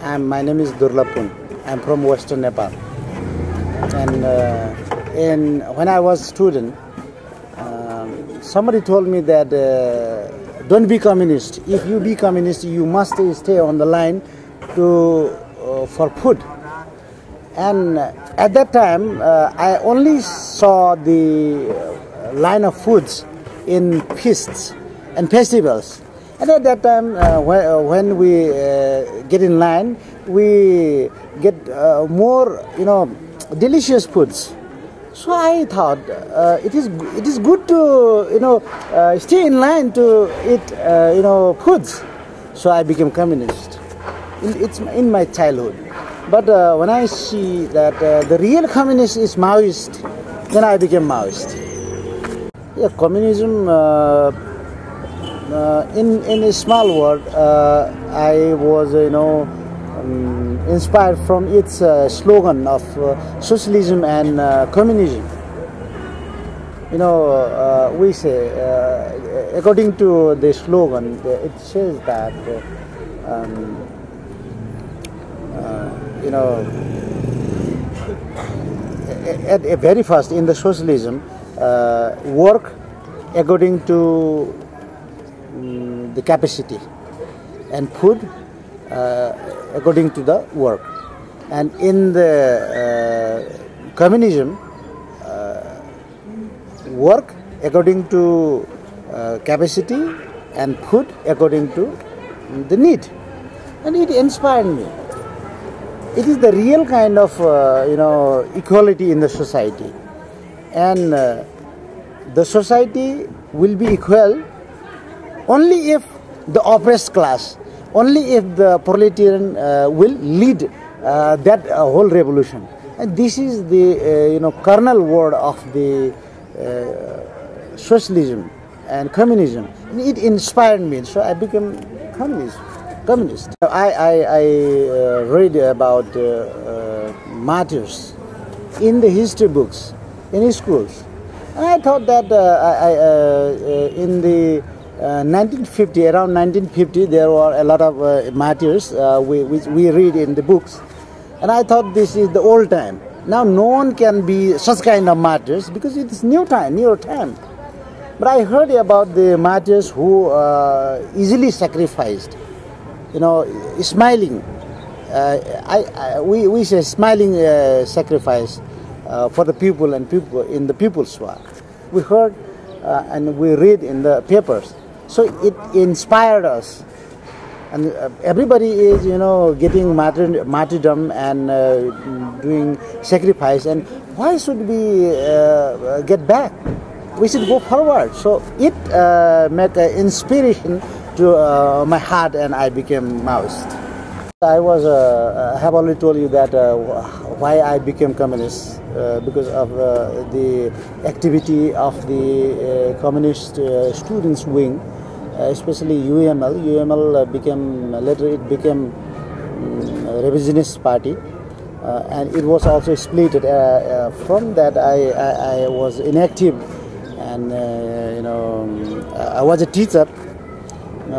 My name is Durlabh Pun. I'm from Western Nepal. And when I was a student, somebody told me that don't be communist. If you be communist, you must stay on the line for food. And at that time, I only saw the line of foods in feasts and festivals. And at that time, when we get in line, we get more, delicious foods. So I thought it is good to stay in line to eat foods. So I became communist. It's in my childhood. But when I see that the real communist is Maoist, then I became Maoist. Yeah, communism. In a small word, I was inspired from its slogan of socialism and communism. We say, according to the slogan, it says that at very first in the socialism, work according to the capacity, and food according to the work. And in the communism, work according to capacity and food according to the need. And it inspired me. It is the real kind of equality in the society, and the society will be equal only if the oppressed class, only if the proletarian will lead that whole revolution. And this is the kernel word of the socialism and communism. It inspired me, so I became communist. I read about martyrs in the history books in schools, and I thought that in the 1950, around 1950, there were a lot of martyrs which we read in the books, and I thought this is the old time. Now no one can be such kind of martyrs because it is newer time. But I heard about the martyrs who easily sacrificed, smiling. We say smiling sacrifice for the people and people in the People's War. We heard and we read in the papers. So it inspired us, and everybody is, getting martyrdom and doing sacrifice. And why should we get back? We should go forward. So it made an inspiration to my heart, and I became Maoist. I have already told you that why I became communist, because of the activity of the communist students wing, especially UML. UML became revisionist party, and it was also split. From that, I was inactive, and I was a teacher.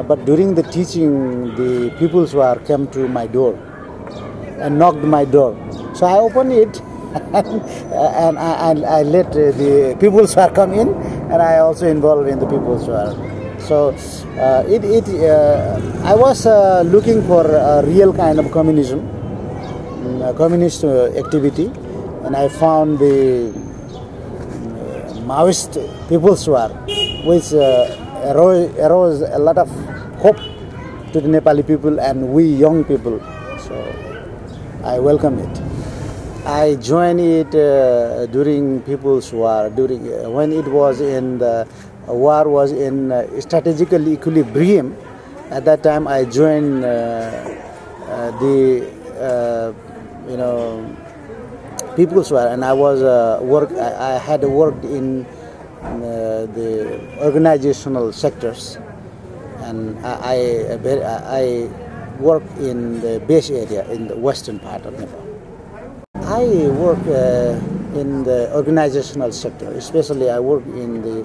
But during the teaching, the People's War came to my door and knocked my door. So I opened it, and I let the People's War come in, and I also involved in the People's War. So I was looking for a real kind of communism, communist activity, and I found the Maoist People's War, which arose a lot of hope to the Nepali people and we young people. So I welcome it. I joined it during People's War, when it was in the war was in strategical equilibrium. At that time, I joined the People's War, and I was I had worked in the organizational sectors, and I worked in the base area in the western part of Nepal. I work in the organizational sector, especially I work in the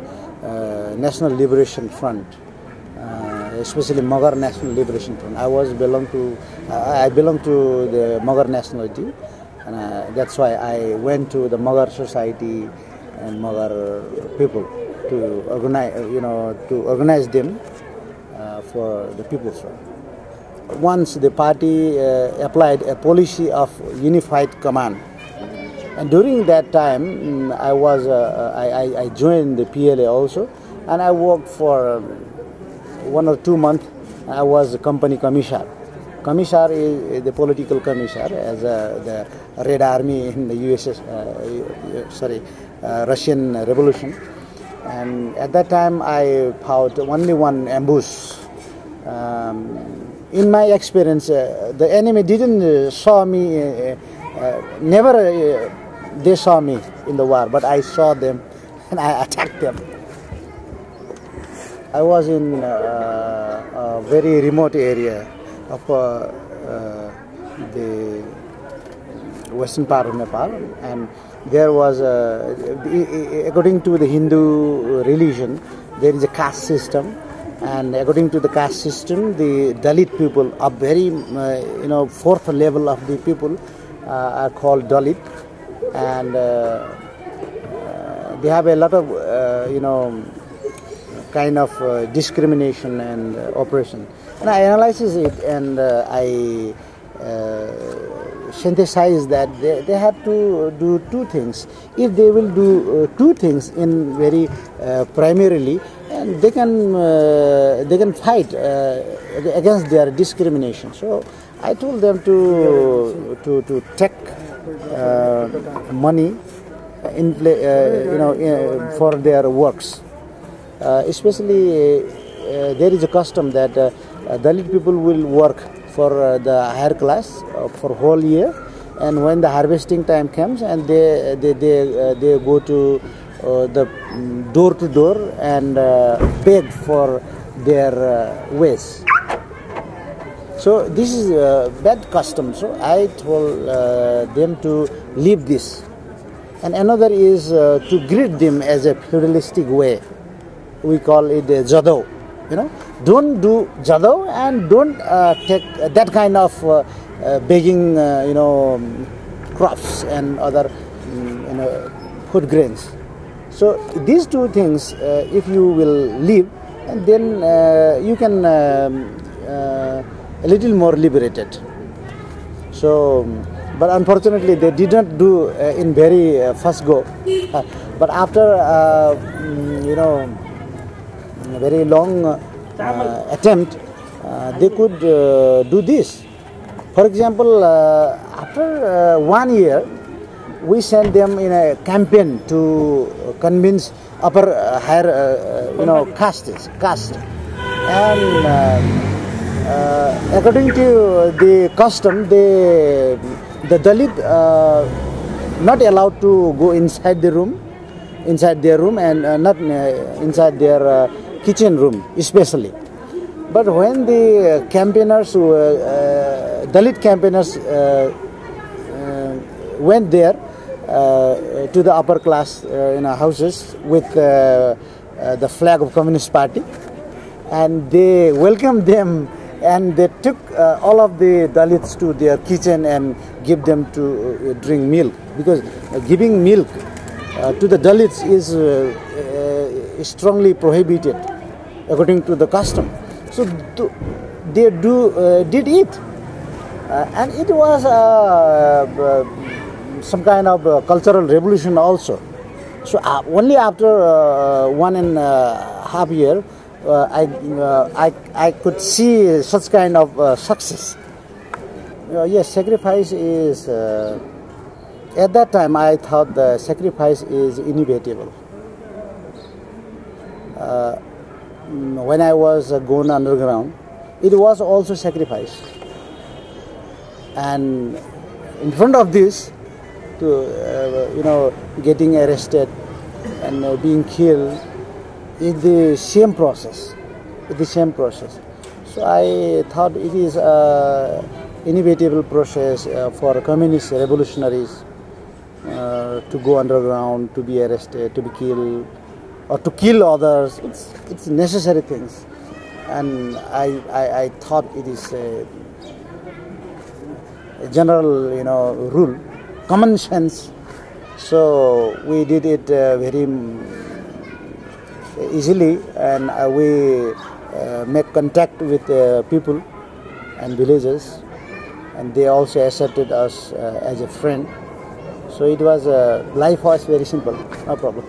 National Liberation Front, especially Magar National Liberation Front. I belong to the Magar nationality, and that's why I went to the Magar society and Magar people to organize them for the people's right. Once the party applied a policy of unified command, and during that time I joined the PLA also, and I worked for 1 or 2 months. I was a company commissar. Commissar is the political commissar, as the Red Army in the Russian Revolution. And at that time I fought only one ambush. In my experience, the enemy didn't saw me, never they saw me in the war, but I saw them and I attacked them. I was in a very remote area of the western part of Nepal, and there was, according to the Hindu religion, there is a caste system. And according to the caste system, the Dalit people are very, fourth level of the people are called Dalit, and they have a lot of, kind of discrimination and oppression. And I analyze it, and I synthesize that they have to do two things. If they will do two things in very primarily, and they can fight against their discrimination. So I told them to take money for their works. Especially there is a custom that Dalit people will work for the higher class for whole year, and when the harvesting time comes, and they go to the door to door and beg for their ways. So this is a bad custom. So I told them to leave this. And another is to greet them as a feudalistic way. We call it jadao. Don't do jadao, and don't take that kind of begging, crops and other, food grains. So these two things, if you will leave, and then you can a little more liberated. So, but unfortunately, they did not do in very first go. But after a very long attempt, they could do this. For example, after 1 year, we sent them in a campaign to convince upper higher caste, and according to the custom, the Dalit not allowed to go inside their room, and not inside their kitchen room especially. But when the campaigners, Dalit campaigners, went there to the upper class houses with the flag of Communist Party, and they welcomed them, and they took all of the Dalits to their kitchen and give them to drink milk, because giving milk to the Dalits is strongly prohibited according to the custom. So they did it, and it was some kind of cultural revolution also. So only after 1.5 years, I could see such kind of success. Yes, sacrifice is. At that time, I thought the sacrifice is inevitable. When I was going underground, it was also sacrifice. And in front of this, to getting arrested and being killed is the same process. So I thought it is an inevitable process for communist revolutionaries to go underground, to be arrested, to be killed, or to kill others. It's necessary things. and I thought it is a general, rule, common sense. So we did it very easily, and we make contact with people and villagers, and they also accepted us as a friend. So life was very simple, no problem.